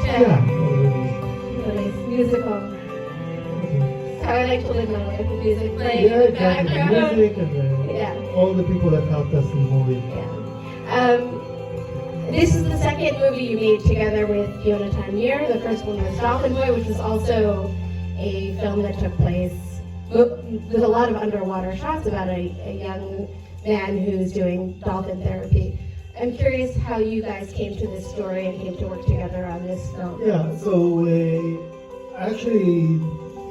Yeah. It's a nice musical. So I like to live my life with music playing Yeah, in the exactly. background. Music and Yeah. all the people that helped us in the movie. Yeah. This is the second movie you made together with Jonathan Mir. The first one was Dolphin Boy, which was also a film that took place with a lot of underwater shots about a young man who's doing dolphin therapy. I'm curious how you guys came to this story and came to work together on this film. Yeah, so actually,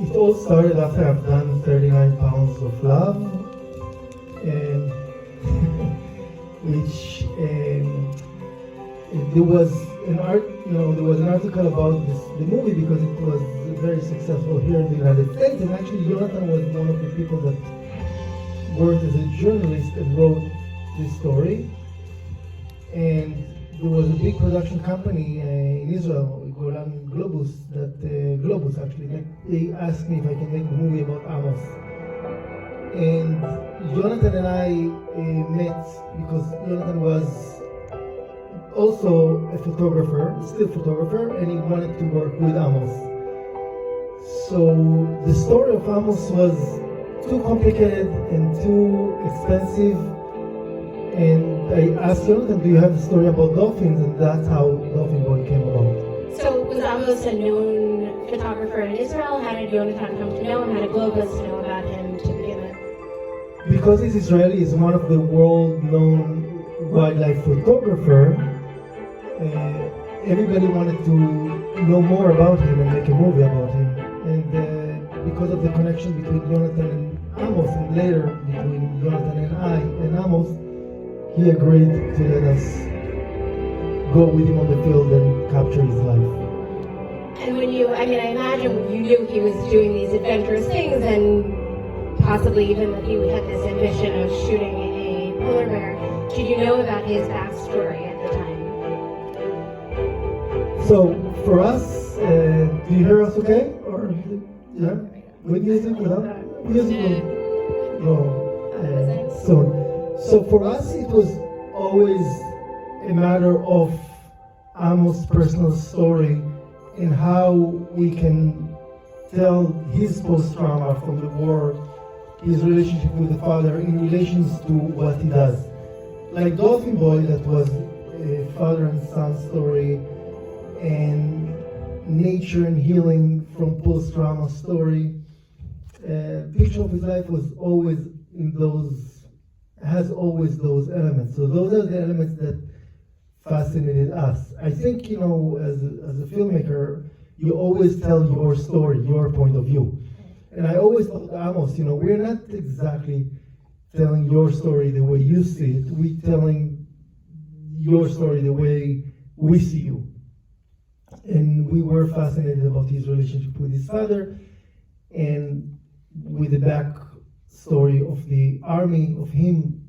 it all started after I've done 39 Pounds of Love, and which there was there was an article about the movie because it was very successful here in the United States, and actually Jonathan was one of the people that worked as a journalist and wrote this story. And there was a big production company in Israel, Golan Globus, Globus actually, that they asked me if I can make a movie about Amos. And Jonathan and I met because Jonathan was also a photographer, still photographer, and he wanted to work with Amos. So the story of Amos was too complicated and too expensive. And I asked Jonathan, do you have a story about dolphins? And that's how Dolphin Boy came about. So was Amos a known photographer in Israel? How did Jonathan come to know him? How did Globus know about him to begin with? Because he's Israeli, he's one of the world-known wildlife photographer. Everybody wanted to know more about him and make a movie about him. And because of the connection between Jonathan and Amos, and later between Jonathan and I and Amos, he agreed to let us go with him on the field and capture his life. And I imagine you knew he was doing these adventurous things and possibly even that he had this ambition of shooting a polar bear. Did you know about his backstory at the time? So for us, do you hear us okay? Or yeah, with music, without music? No, soon. So for us, it was always a matter of Amos' personal story and how we can tell his post-trauma from the war, his relationship with the father in relations to what he does. Like Dolphin Boy, that was a father and son story, and nature and healing from post-trauma story. Picture of his life was always has always those elements. So those are the elements that fascinated us. I think, as a filmmaker, you always tell your story, your point of view. And I always told Amos, we're not exactly telling your story the way you see it. We're telling your story the way we see you. And we were fascinated about his relationship with his father and with the backstory of the army, of him,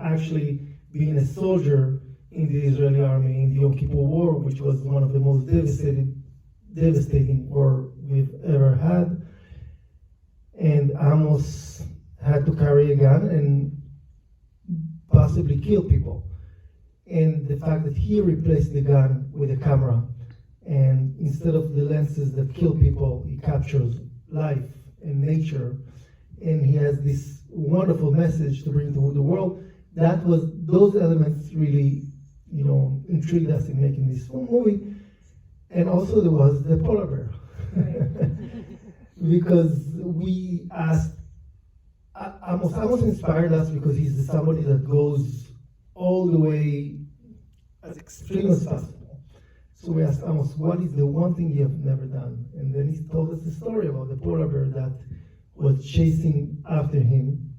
actually being a soldier in the Israeli army in the Yom Kippur War, which was one of the most devastating war we've ever had. And Amos had to carry a gun and possibly kill people. And the fact that he replaced the gun with a camera, and instead of the lenses that kill people, he captures life and nature, and he has this wonderful message to bring to the world. Those elements really, intrigued us in making this movie. And also there was the polar bear. Because we asked, Amos inspired us because he's somebody that goes all the way as extreme as possible. So we asked Amos, what is the one thing you have never done? And then he told us the story about the polar bear that was chasing after him.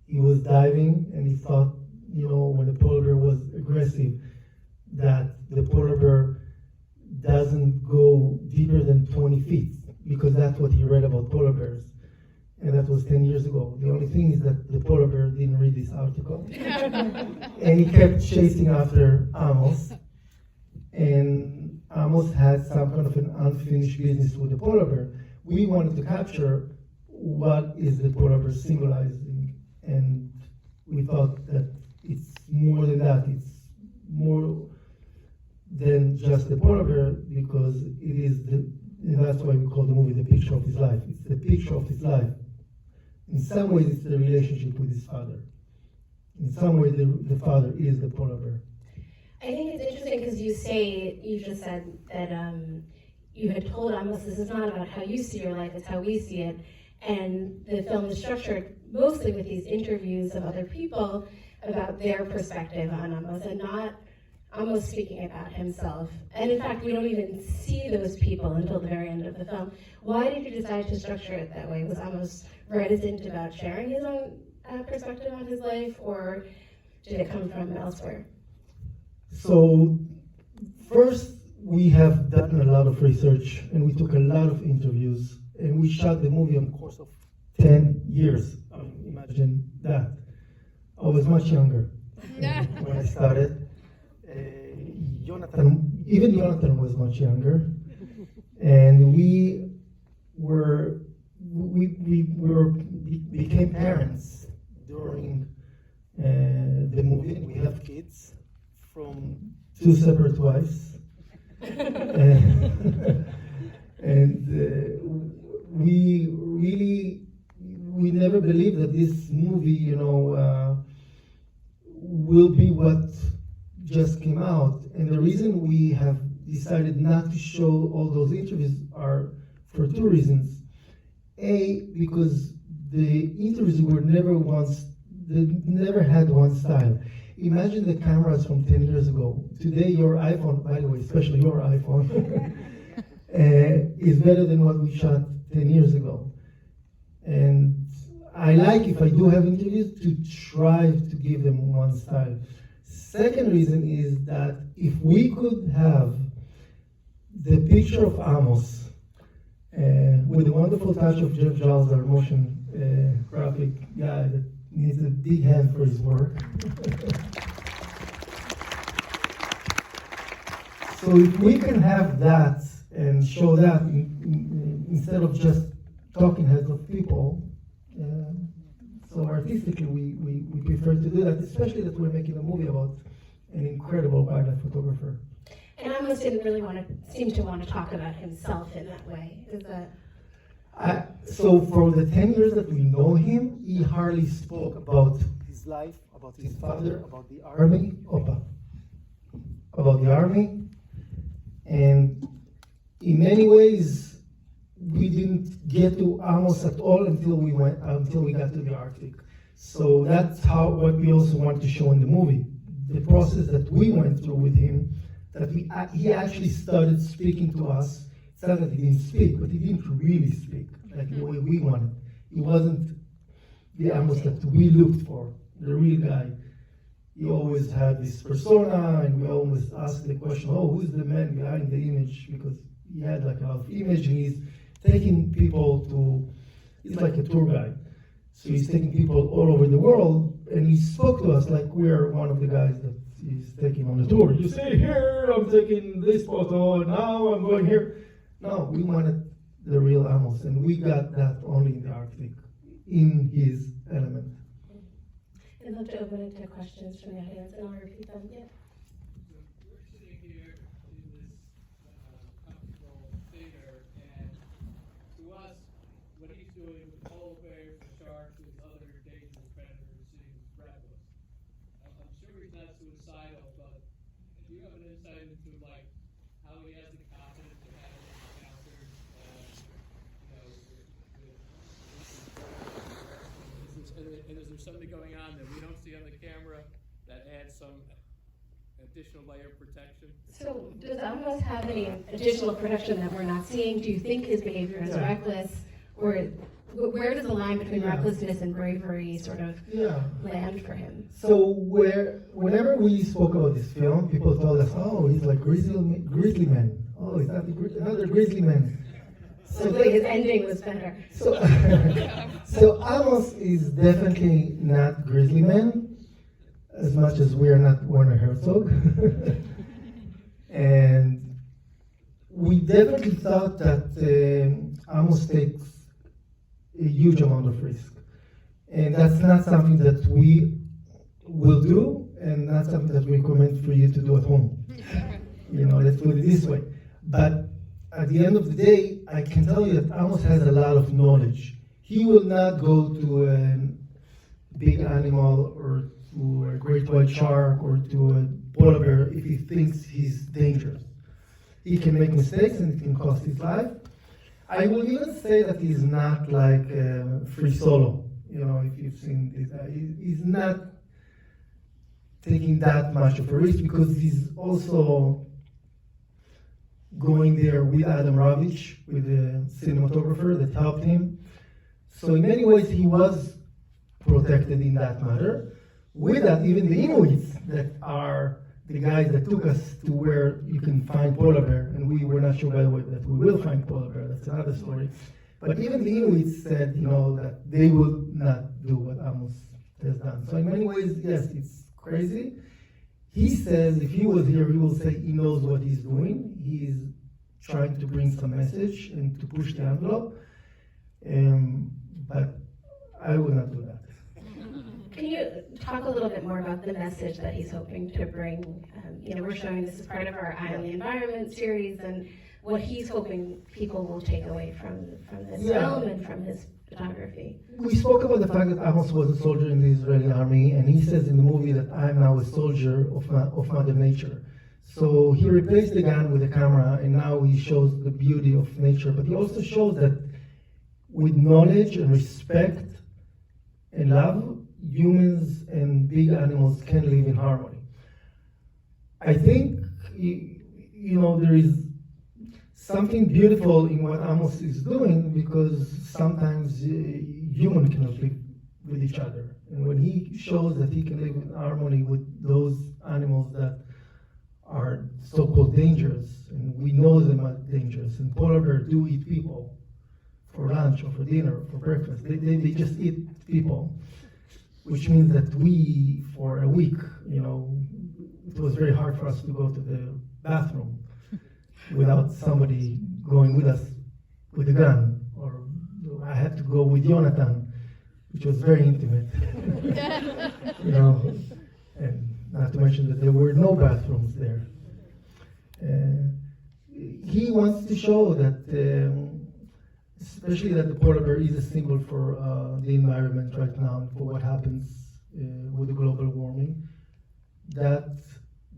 He was diving and he thought, when the polar bear was aggressive, that the polar bear doesn't go deeper than 20 feet, because that's what he read about polar bears. And that was 10 years ago. The only thing is that the polar bear didn't read this article. And he kept chasing after Amos. And Amos had some kind of an unfinished business with the polar bear. We wanted to capture what is the polar bear symbolizing. And we thought that it's more than that. It's more than just the polar bear, because it is that's why we call the movie The Picture of His Life. It's the picture of his life. In some ways, it's the relationship with his father. In some way, the father is the polar bear. I think it's interesting because you just said that you had told Amos this is not about how you see your life, it's how we see it. And the film is structured mostly with these interviews of other people about their perspective on Amos and not Amos speaking about himself. And in fact, we don't even see those people until the very end of the film. Why did you decide to structure it that way? Was Amos reticent about sharing his own perspective on his life, or did it come from elsewhere? So first, we have done a lot of research and we took a lot of interviews and we shot the movie on the course of 10 years. I mean, imagine that. I was much younger when I started. Even Jonathan was much younger. And we became parents during the movie. We have kids from 2 separate wives. And we never believed that this movie, will be what just came out. And the reason we have decided not to show all those interviews are for 2 reasons. A, because the interviews were they never had one style. Imagine the cameras from 10 years ago. Today, your iPhone, by the way, especially your iPhone, is better than what we shot 10 years ago. And I like, if I do have interviews, to try to give them one style. Second reason is that if we could have the picture of Amos with the wonderful touch of Jeff Giles, our motion graphic guy that needs a big hand for his work. So if we can have that and show that instead of just talking heads of people, so artistically we prefer to do that, especially that we're making a movie about an incredible wildlife photographer. And Amos didn't really seem to want to talk about himself in that way. Is that? So for the 10 years that we know him, he hardly spoke about his life, about his father, about the army, and in many ways, we didn't get to Amos at all until we got to the Arctic. So that's what we also want to show in the movie, the process that we went through with him, that he actually started speaking to us. It's not that he didn't speak, but he didn't really speak like the way we wanted. He wasn't the Amos that we looked for, the real guy. He always had this persona, and we always asked the question, who's the man behind the image? Because he had like a lot of image, and he's taking people he's like a tour guide. So he's taking people all over the world, and he spoke to us like we're one of the guys that he's taking on the tour. You see here, I'm taking this photo, now I'm going here. No, we wanted the real Amos, and we got that only in the Arctic, in his element. I'd love to open it to questions from the audience, and I'll repeat them. Yeah. We're sitting here in this comfortable theater, and to us, what he's doing with polar bears and sharks and other dangerous predators seems reckless. I'm sure he's not suicidal, but do you have an insight into how he has the confidence to have these encounters? And is there something going on that we don't see on the camera that adds some additional layer of protection? So does Amos have any additional protection that we're not seeing? Do you think his behavior is reckless? Or where does the line between recklessness and bravery sort of land for him? So whenever we spoke about this film, people told us, he's like grizzly man. Oh, he's not another grizzly man. So his ending was better. So Amos is definitely not grizzly man, as much as we are not Werner Herzog. And we definitely thought that Amos takes a huge amount of risk. And that's not something that we will do, and not something that we recommend for you to do at home. Let's put it this way. But at the end of the day, I can tell you that Amos has a lot of knowledge. He will not go to a big animal or to a great white shark or to a polar bear if he thinks he's dangerous. He can make mistakes and it can cost his life. I will even say that he's not like free solo. If you've seen this, he's not taking that much of a risk because he's also going there with Adam Ravitch, with the cinematographer that helped him. So in many ways, he was protected in that matter. With that, even the Inuits that are the guys that took us to where you can find polar bear, and we were not sure, by the way, that we will find polar bear. That's another story. But even the Inuits said, that they would not do what Amos has done. So in many ways, yes, it's crazy. He says if he was here, he will say he knows what he's doing. He's trying to bring some message and to push the envelope. But I will not do that. Can you talk a little bit more about the message that he's hoping to bring? We're showing this as part of our Eye on the Environment series, and what he's hoping people will take away from this film and from his photography. We spoke about the fact that Amos was a soldier in the Israeli army, and he says in the movie that I'm now a soldier of Mother Nature. So he replaced the gun with a camera, and now he shows the beauty of nature, but he also shows that with knowledge and respect and love, humans and big animals can live in harmony. I think, there is something beautiful in what Amos is doing because sometimes humans cannot live with each other. And when he shows that he can live in harmony with those animals that are so-called dangerous, and we know them as dangerous, and polar bears do eat people for lunch or for dinner or for breakfast. They just eat people, which means that we, for a week, it was very hard for us to go to the bathroom without somebody going with us with a gun. Or I had to go with Jonathan, which was very intimate. And not to mention that there were no bathrooms there. He wants to show that, especially that the polar bear is a symbol for the environment right now, for what happens with the global warming, that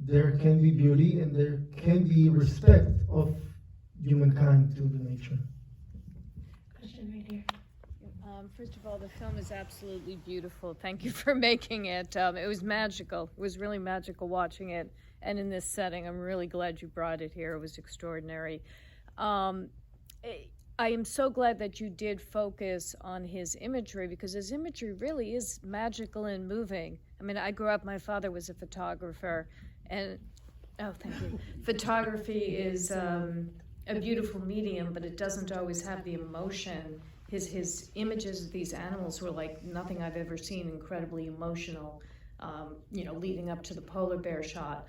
there can be beauty and there can be respect of humankind to the nature. Question right here. First of all, the film is absolutely beautiful. Thank you for making it. It was magical. It was really magical watching it. And in this setting, I'm really glad you brought it here. It was extraordinary. I am so glad that you did focus on his imagery, because his imagery really is magical and moving. I mean, I grew up, my father was a photographer, and, thank you. Photography is a beautiful medium, but it doesn't always have the emotion. His images of these animals were like nothing I've ever seen, incredibly emotional, leading up to the polar bear shot.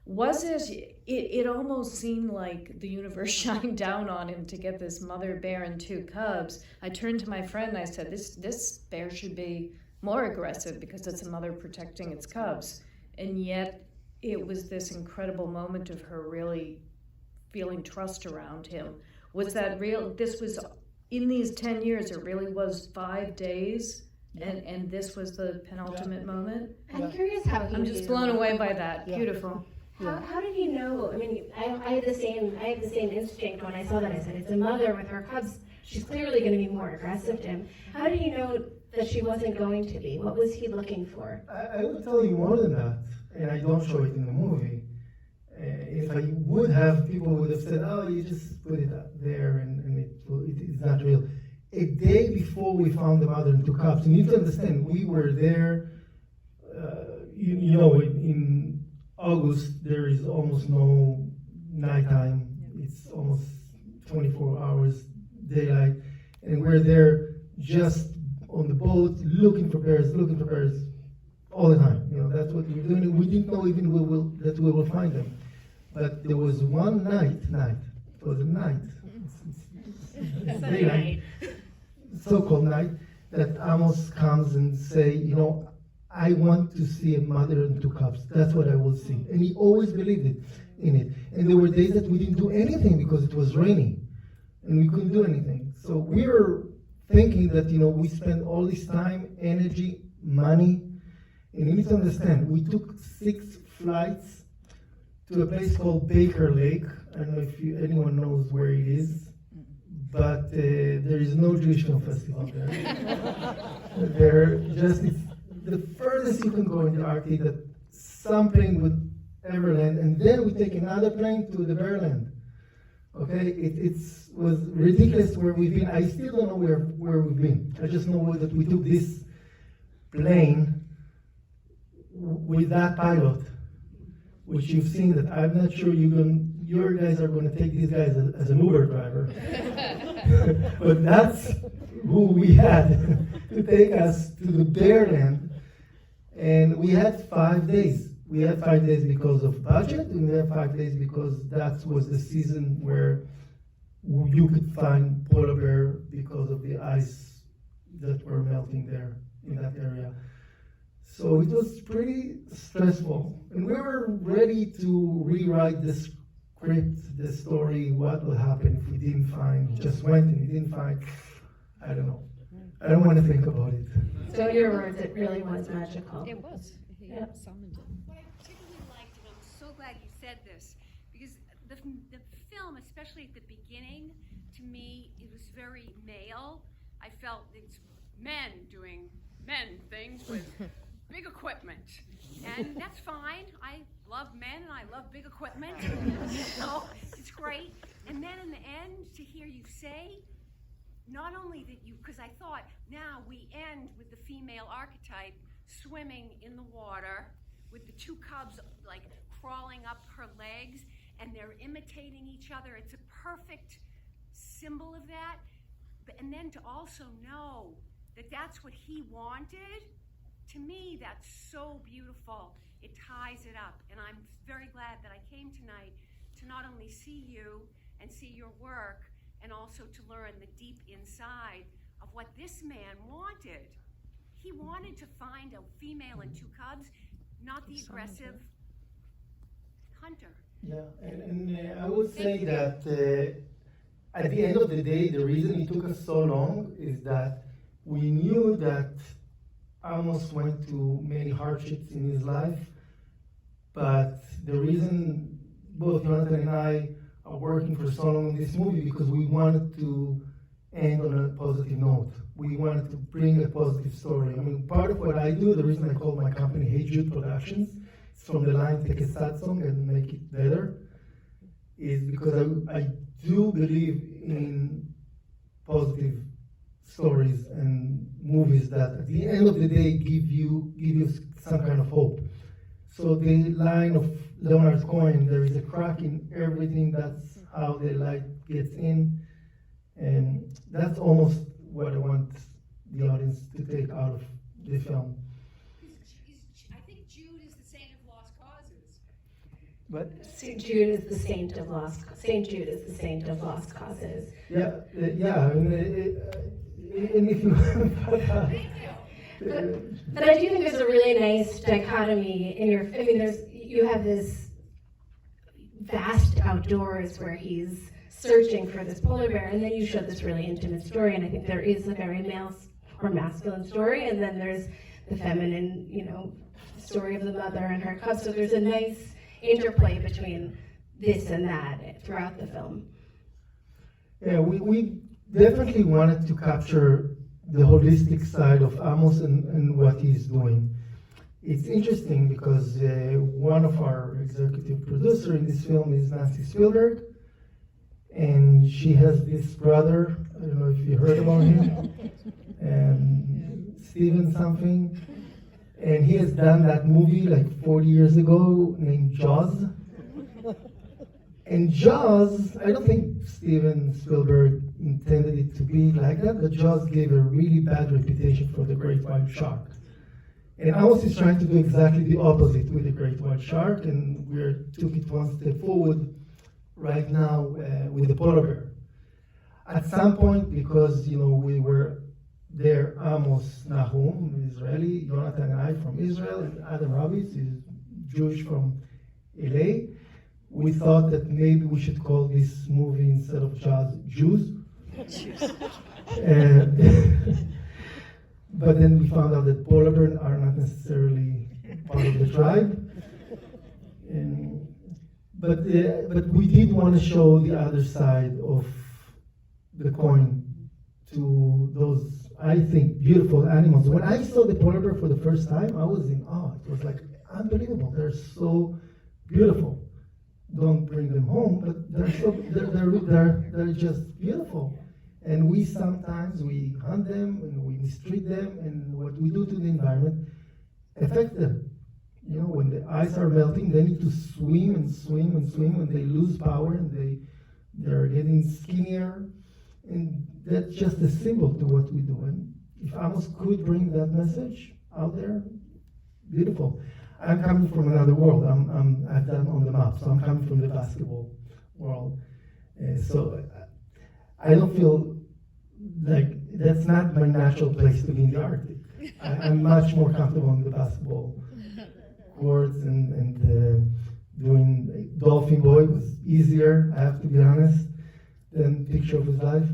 It almost seemed like the universe shined down on him to get this mother bear and two cubs. I turned to my friend and I said, this bear should be more aggressive because it's a mother protecting its cubs. And yet it was this incredible moment of her really feeling trust around him. Was that real? This was, in these 10 years, it really was 5 days, and this was the penultimate moment? I'm curious how he I'm just blown away by that. Beautiful. How did you know? I mean, I had the same instinct when I saw that. I said, it's a mother with her cubs. She's clearly going to be more aggressive to him. How did you know that she wasn't going to be? What was he looking for? I will tell you more than that, and I don't show it in the movie. If I would have, people would have said, oh, you just put it up there and it's not real. A day before we found the mother and two cubs, and you need to understand, we were there, in August, there is almost no nighttime. It's almost 24 hours daylight. And we're there just on the boat looking for bears all the time. That's what we're doing. We didn't know even that we will find them. But there was one night, it was a night, it's daylight, so-called night, that Amos comes and say, I want to see a mother and two cubs. That's what I will see. And he always believed it. in it. And there were days that we didn't do anything because it was raining and we couldn't do anything. So we were thinking that, we spend all this time, energy, money, and you need to understand, we took 6 flights to a place called Baker Lake. I don't know if anyone knows where it is, but there is no Jewish film festival there. It's the furthest you can go in the Arctic that some plane would ever land, and then we take another plane to the Berland. Okay, it was ridiculous where we've been. I still don't know where we've been. I just know that we took this plane with that pilot, which you've seen that I'm not sure your guys are going to take these guys as an Uber driver. But that's who we had to take us to the Bearland. And we had 5 days. We had 5 days because of budget, and we had 5 days because that was the season where you could find polar bear because of the ice that were melting there in that area. So it was pretty stressful. And we were ready to rewrite the script, the story, what will happen if we didn't find, just went and we didn't find. I don't know. I don't want to think about it. So in your words, it really was magical. It was. He Yeah. summoned it. What I particularly liked, and I'm so glad you said this, because the film, especially at the beginning, to me, it was very male. I felt it's men doing men things with big equipment. And that's fine. I love men and I love big equipment. So it's great. And then in the end, to hear you say, not only that because I thought, now we end with the female archetype swimming in the water with the 2 cubs like crawling up her legs and they're imitating each other. It's a perfect symbol of that. And then to also know that that's what he wanted, to me, that's so beautiful. It ties it up. And I'm very glad that I came tonight to not only see you and see your work, and also to learn the deep inside of what this man wanted. He wanted to find a female and 2 cubs, not the aggressive hunter. Yeah, and I would say that at the end of the day, the reason it took us so long is that we knew that Amos went through many hardships in his life, but the reason both Jonathan and I are working for so long on this movie because we wanted to end on a positive note. We wanted to bring a positive story. I mean, part of what I do, the reason I call my company Jude Productions, it's from the line "Take a sad song and make it better," is because I do believe in positive stories and movies that at the end of the day give you some kind of hope. So the line of Leonard Cohen, there is a crack in everything, that's how the light gets in. And that's almost what I want the audience to take out of the film. I think Jude is the saint of lost causes. But St. Jude is the saint of lost. Saint Jude is the saint of lost causes. yeah, and if you But I do think there's a really nice dichotomy in your. I mean, you have this vast outdoors where he's searching for this polar bear, and then you show this really intimate story. And I think there is a very male or masculine story, and then there's the feminine, story of the mother and her cubs. So there's a nice interplay between this and that throughout the film. Yeah, we definitely wanted to capture the holistic side of Amos and what he's doing. It's interesting because one of our executive producers in this film is Nancy Spielberg, and she has this brother, I don't know if you heard about him, Steven something, and he has done that movie like 40 years ago named Jaws. And Jaws, I don't think Steven Spielberg intended it to be like that, but Jaws gave a really bad reputation for the great white shark. And Amos is trying to do exactly the opposite with the great white shark, and we took it one step forward right now with the polar bear. At some point, because we were there, Amos Nahum, Israeli, Jonathan and I from Israel, and Adam Ravis is Jewish from LA. we thought that maybe we should call this movie, instead of jazz, Jews. But then we found out that polar bears are not necessarily part of the tribe. But we did want to show the other side of the coin to those, I think, beautiful animals. When I saw the polar bear for the first time, I was in awe. It was like unbelievable. They're so beautiful. Don't bring them home, but they're just beautiful. And we sometimes hunt them and we mistreat them, and what we do to the environment affects them. You know, when the ice are melting, they need to swim and swim and swim, and they lose power and they're getting skinnier. And that's just a symbol to what we do. And if Amos could bring that message out there, beautiful. I'm coming from another world. I've done on the map, so I'm coming from the basketball world. So I don't feel like that's not my natural place to be in the Arctic. I'm much more comfortable in the basketball courts, and doing Dolphin Boy was easier, I have to be honest, than Picture of His Life.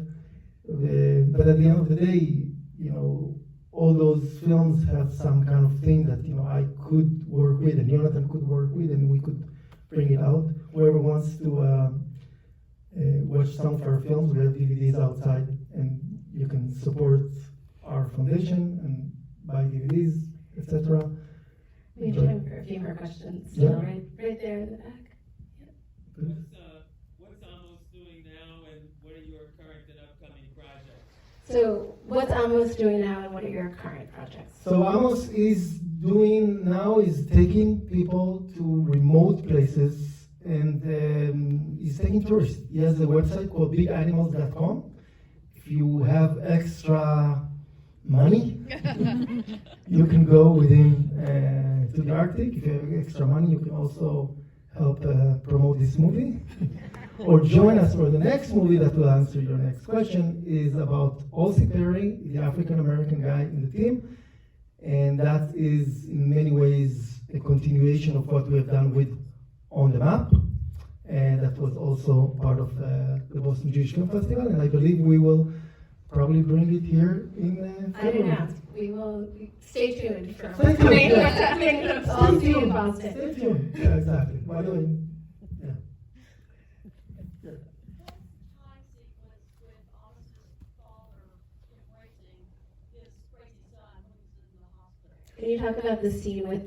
But at the end of the day, you know, all those films have some kind of thing that, you know, I could work with, and Jonathan could work with, and we could bring it out. Whoever wants to watch some of our films, we have DVDs outside, and you can support our foundation and buy DVDs, etc. We have time for a few more questions. Yeah. So right there in the back. What's Amos doing now, and what are your current and upcoming projects? So what's Amos doing now, and what are your current projects? So Amos is doing now is taking people to remote places, and he's taking tourists. He has a website called biganimals.com. If you have extra money, you can go with him to the Arctic. If you have extra money, you can also help promote this movie. Or join us for the next movie that will answer your next question, is about Aulcie Perry, the African-American guy in the team. And that is in many ways a continuation of what we have done with On the Map. And that was also part of the Boston Jewish Film Festival. And I believe we will probably bring it here in I don't know. We will stay tuned for Stay tuned, coming yeah. to Aulcie and Boston. Stay tuned. Yeah, exactly. By the way, yeah. Time sequence with Amos's father embracing his crazy son when he's in the hospital. Can you talk about the scene with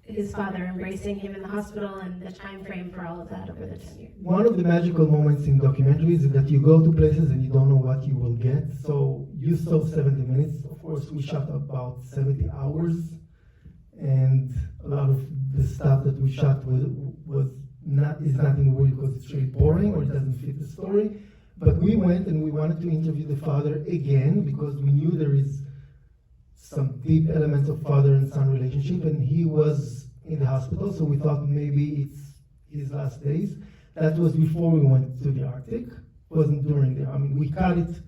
his father embracing him in the hospital and the time frame for all of that over the 10 years? One of the magical moments in documentaries is that you go to places and you don't know what you will get. So you saw 70 minutes. Of course, we shot about 70 hours. And a lot of the stuff that we shot is not in the movie because it's really boring or it doesn't fit the story. But we went and we wanted to interview the father again because we knew there is some deep elements of father and son relationship, and he was in the hospital, so we thought maybe it's his last days. That was before we went to the Arctic. It wasn't during the, I mean, we cut it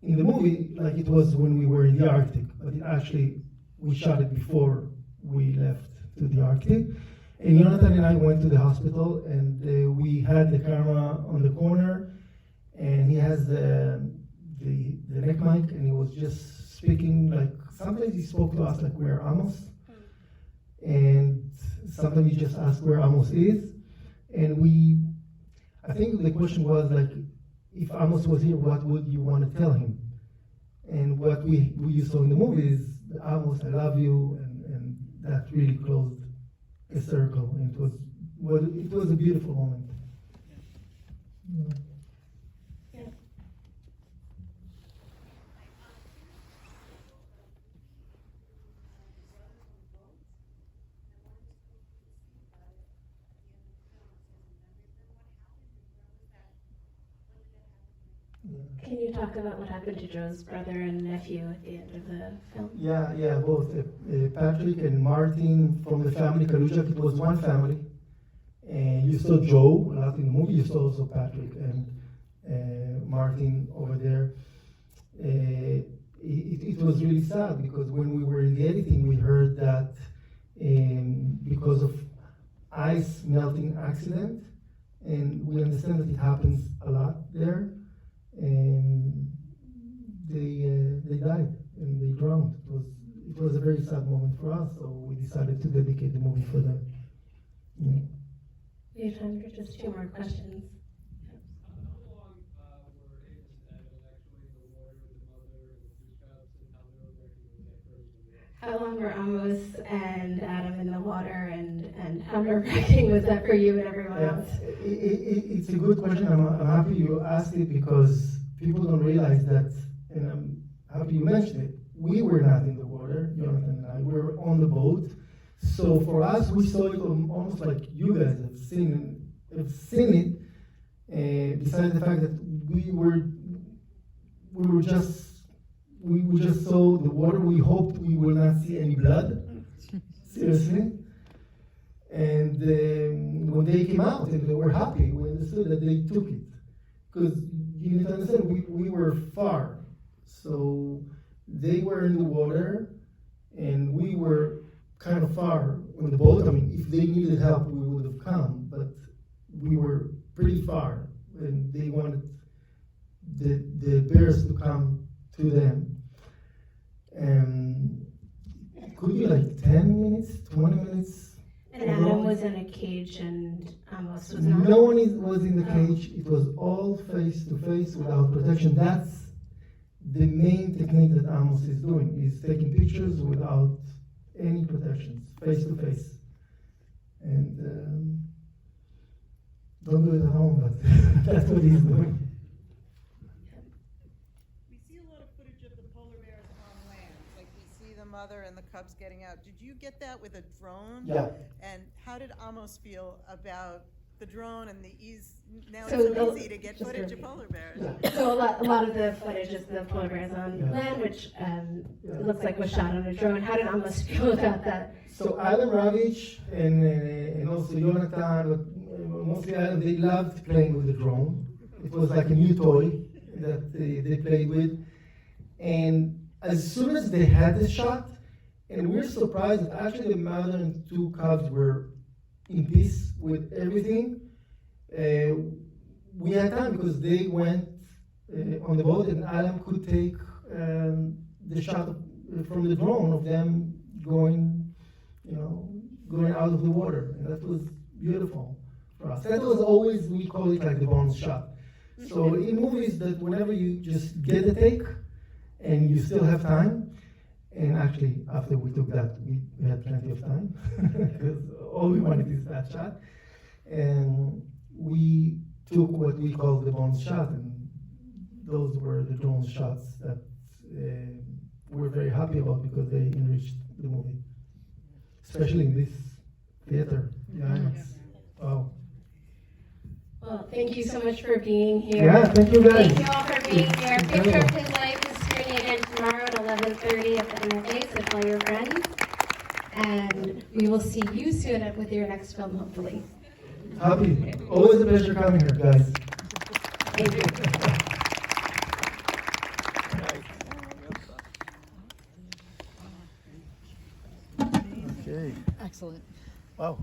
in the movie like it was when we were in the Arctic, but it actually, we shot it before we left to the Arctic. And Jonathan and I went to the hospital, and we had the camera on the corner, and he has the neck mic, and he was just speaking like, sometimes he spoke to us like we're Amos, and sometimes he just asked where Amos is. And I think the question was like, if Amos was here, what would you want to tell him? And what we saw in the movie is, Amos, I love you, and that really closed a circle. And it was a beautiful moment. Yeah. Can you talk about what happened to Joe's brother and nephew at the end of the film? Yeah, both. Patrick and Martin from the family Kalujak, it was one family. And you saw Joe a lot in the movie, you saw also Patrick and Martin over there. It was really sad because when we were in the editing, we heard that because of ice melting accident, and we understand that it happens a lot there. And they died and they drowned. It was a very sad moment for us, so we decided to dedicate the movie for them. Yeah. We have time for just 2 more questions. How long were Amos and Evan actually in the water with the mother and the 2 cubs, and how they were working with that person? How long were Amos and Adam in the water, and how nerve-wracking was that for you and everyone else? It's a good question. I'm happy you asked it because people don't realize that, and I'm happy you mentioned it. We were not in the water, Jonathan and I. We were on the boat. So for us, we saw it almost like you guys have seen it. Besides the fact that we just saw the water. We hoped we will not see any blood. Seriously. And when they came out and they were happy, we understood that they took it. Because you need to understand, we were far. So they were in the water and we were kind of far on the boat. I mean, if they needed help, we would have come, but we were pretty far and they wanted the bears to come to them. And it could be like 10 minutes, 20 minutes. And Adam was in a cage and Amos was not? No one was in the cage. It was all face to face without protection. That's the main technique that Amos is doing, is taking pictures without any protections, face to face. And don't do it at home, but that's what he's doing. We see a lot of footage of the polar bears on land, like we see the mother and the cubs getting out. Did you get that with a drone? Yeah. And how did Amos feel about the drone and the ease? Now So it's so the- easy to get just footage a- of polar bears. Yeah. So a lot of the footage is the polar bears on Yeah. land, which it looks like was shot on a drone. How did Amos feel about that? So Adam Ravitch and also Jonathan, but mostly Adam, they loved playing with the drone. It was like a new toy that they played with. And as soon as they had the shot, and we were surprised that actually the mother and 2 cubs were in peace with everything. We had time because they went on the boat and Adam could take the shot from the drone of them going out of the water. And that was beautiful for us. That was always, we call it like the bonus shot. So in movies that whenever you just get a take and you still have time, and actually after we took that, we had plenty of time because all we wanted is that shot. And we took what we call the bonus shot, and those were the drone shots that we're very happy about because they enriched the movie, especially in this theater. Yeah. Wow. Well, thank you so much for being here. Yeah, thank you guys. Thank you all for being here. Picture of His Life is screening again tomorrow at 11:30 at the MFA, so tell your friends. And we will see you soon with your next film, hopefully. Happy. Always a pleasure coming here, guys. Thank you. Okay. Excellent. Wow.